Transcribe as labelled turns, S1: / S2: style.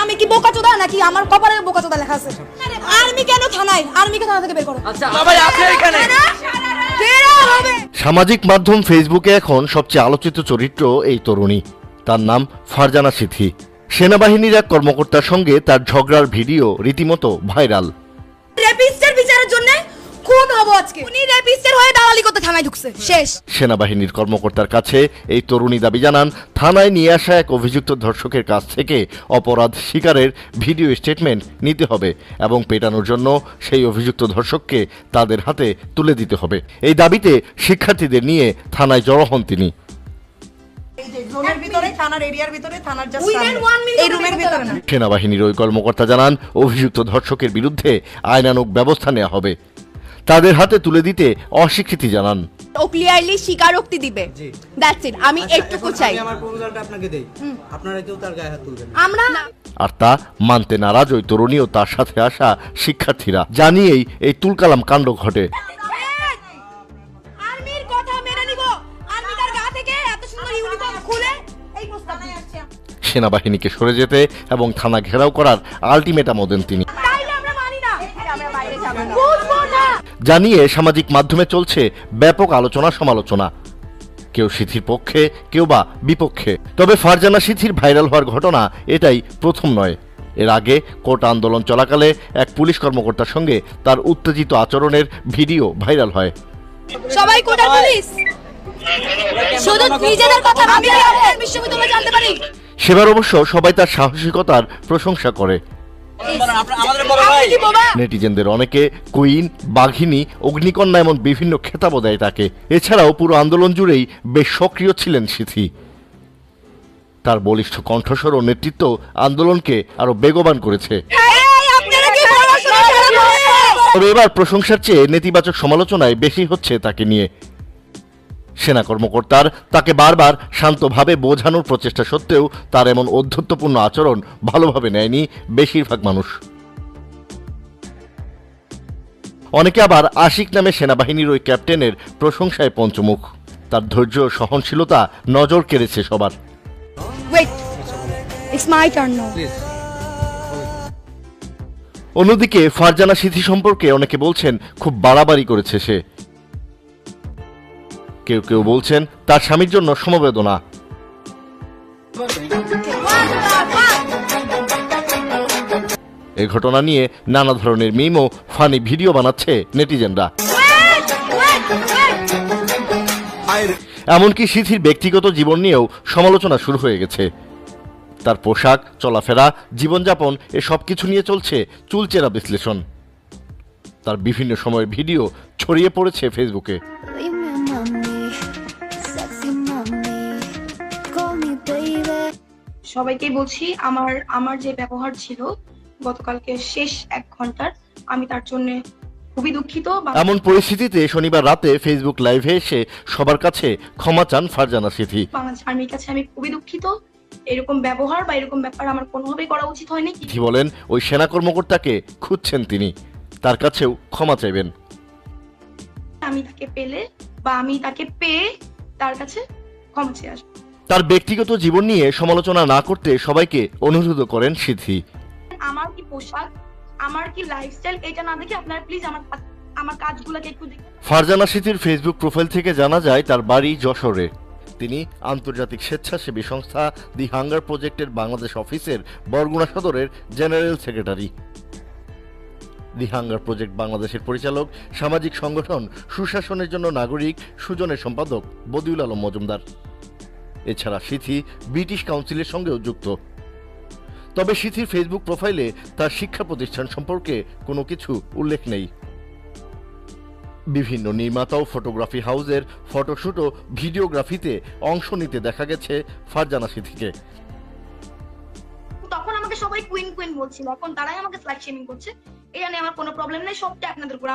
S1: আমি কি বোকাচোদা নাকি আমার কপালে বোকাচোদা লেখা আছে? আর্মি কেন থানায়? আর্মিকে থানা থেকে বের করো।
S2: আচ্ছা ভাই আছে এখানে।
S3: সামাজিক মাধ্যম ফেসবুকে এখন সবচেয়ে আলোচিত চরিত্র এই তরুণী। তার নাম ফারজানা সিথি। সেনাবাহিনীর এক কর্মকর্তার সঙ্গে তার ঝগড়ার ভিডিও রীতিমতো ভাইরাল।
S1: রেপিস্টের বিচারের জন্য খুন হবো আজকে। উনি রেপিস্টের হয়ে দালালি করতে থানায় ঢুকছে। শেষ।
S3: সেনাবাহিনীর কর্মকর্তার কাছে এই তরুণী দাবি জানান, থানায় নিয়ে আসা এক অভিযুক্ত ধর্ষকের কাছ থেকে অপরাধ স্বীকারের ভিডিও স্টেটমেন্ট নিতে হবে এবং পেটানোর জন্য সেই অভিযুক্ত ধর্ষককে তাদের হাতে তুলে দিতে হবে। এই দাবিতে শিক্ষার্থীদের নিয়ে থানায় জড়ো হন তিনি। সেনাবাহিনীর ওই কর্মকর্তা জানান, অভিযুক্ত ধর্ষকের বিরুদ্ধে আইনানুগ ব্যবস্থা নেওয়া হবে। তাদের হাতে তুলে দিতে অস্বীকৃতি জানান।
S4: ও ক্লিয়ারলি স্বীকারোক্তি দিবে। That's it. আমি একটুকু চাই
S2: আমি আমার প্রপোজালটা আপনাকে দেই, আপনারা কেউ তার গায়ে হাত তুলবেন না।
S4: আমরা
S3: আর তা মানতে নারাজ ওই তরুণী ও তার সাথে আসা শিক্ষার্থীরা। জানিয়েই এই তুলকালাম কাণ্ড ঘটে।
S1: আর্মির কথা মেনে নিব। আর্মি তার গা থেকে এত সুন্দর ইউনিফর্ম খুলে এই প্রস্তাব নিয়ে আসছে।
S3: সেনাবাহিনীকে সরে যেতে এবং থানা ঘেরাও করার আলটিমেটামও দেন তিনি।
S1: তাইলে আমরা মানি না। আমরা বাইরে যাব না। বুঝবো না।
S3: জানিয়ে সামাজিক মাধ্যমে চলছে ব্যাপক আলোচনা সমালোচনা। কেউ সিথির পক্ষে, কেউ বা বিপক্ষে। তবে ফারজানা সিথির ভাইরাল হওয়ার ঘটনা এটাই প্রথম নয়। এর আগে কোটা আন্দোলন চলাকালে এক পুলিশ কর্মকর্তার সঙ্গে তার উত্তেজিত আচরণের ভিডিও ভাইরাল হয়।
S1: সবাই কোটার পুলিশ। শুধু নিজেদের কথা ভাবলে বিশ্ববিদ্যালয় জানতে পারি।
S3: সেবার অবশ্য সবাই তার সাহসিকতার প্রশংসা করে। নেটিজেনদের অনেকে কুইন, বাঘিনী, অগ্নিকন্যা এমন বিভিন্ন খেতাবও দেয় তাকে। এছাড়াও পুরো আন্দোলন জুড়েই বেশ সক্রিয় ছিলেন সিথি। তার বলিষ্ঠ কণ্ঠস্বর ও নেতৃত্ব আন্দোলনকে আরো বেগবান করেছে। তবে এবার প্রশংসার চেয়ে নেতিবাচক সমালোচনায় বেশি হচ্ছে তাকে নিয়ে। সেনা কর্মকর্তার তাকে বারবার শান্তভাবে বোঝানোর প্রচেষ্টা সত্ত্বেও তার এমন ঔদ্ধত্যপূর্ণ আচরণ ভালোভাবে নেয়নি বেশিরভাগ মানুষ। অনেকে আবার আশিক নামে সেনাবাহিনীর ওই ক্যাপ্টেনের প্রশংসায় পঞ্চমুখ। তার ধৈর্য ও সহনশীলতা নজর কেড়েছে সবার। অন্যদিকে ফারজানা সিথি সম্পর্কে অনেকে বলছেন খুব বাড়াবাড়ি করেছে সে। কেউ কেউ বলছেন তার স্বামীর জন্য সমবেদনা। এই ঘটনা নিয়ে নানা ধরনের মিম ও ফানি ভিডিও বানাচ্ছে নেটিজেনরা। এমনকি সিথির ব্যক্তিগত জীবন নিয়েও সমালোচনা শুরু হয়ে গেছে। তার পোশাক, চলাফেরা, জীবনযাপন এ সবকিছু নিয়ে চলছে চুলচেরা বিশ্লেষণ। তার বিভিন্ন সময়ের ভিডিও ছড়িয়ে পড়েছে ফেসবুকে।
S5: সবাইকে বলছি, আমার যে ব্যবহার ছিল গতকালকে শেষ 1 ঘন্টার, আমি তার জন্য খুবই দুঃখিত।
S3: এমন পরিস্থিতিতে শনিবার রাতে ফেসবুক লাইভে এসে সবার কাছে ক্ষমা চান ফারজানা সিথি।
S5: বাংলাদেশ আর্মির কাছে আমি খুবই দুঃখিত। এরকম ব্যবহার বা এরকম ব্যাপার আমার কোনোভাবেই করা উচিত হয়নি।
S3: সিথি বলেন, ওই সেনা কর্মকর্তাকে খুঁজছেন তিনি, তার কাছেও ক্ষমা চাইবেন।
S5: আমি তাকে পেলে বা আমি তাকে পেয়ে তার কাছে ক্ষমা চেয়ে আসবো।
S3: তার ব্যক্তিগত জীবন নিয়ে সমালোচনা না করতে সবাইকে অনুরোধ করেন সিথি।
S5: আমার কি পোশাক, আমার কি লাইফস্টাইল, এটা না দেখে আপনারা প্লিজ আমার কাজগুলোকে একটু দেখুন।
S3: ফারজানা সিথির ফেসবুক প্রোফাইল থেকে জানা যায় তার বাড়ি যশোরে। তিনি আন্তর্জাতিক স্বেচ্ছাসেবী সংস্থা দি হাঙ্গার প্রজেক্টের বাংলাদেশ অফিসের বরগুনা সদরের জেনারেল সেক্রেটারি। দি হাঙ্গার প্রজেক্ট বাংলাদেশের পরিচালক, সামাজিক সংগঠন সুশাসনের জন্য নাগরিক সুজনের সম্পাদক বদিউল আলম মজুমদার। এছাড়া সিথি ব্রিটিশ কাউন্সিলের সঙ্গেও যুক্ত। তবে সিথির ফেসবুক প্রোফাইলে তার শিক্ষা প্রতিষ্ঠান সম্পর্কে কোনো কিছু উল্লেখ নেই। বিভিন্ন নির্মাতা ও ফটোগ্রাফি হাউসের ফটোশুট ও ভিডিওগ্রাফিতে অংশ নিতে দেখা গেছে ফারজানা সিথিকে।
S5: তখন আমাকে সবাই কুইন কুইন বলছিল, এখন তারাই আমাকে স্ল্যাট শেমিং করছে। এটা নিয়ে আমার কোনো প্রবলেম নেই, সবটা আপনাদের উপর।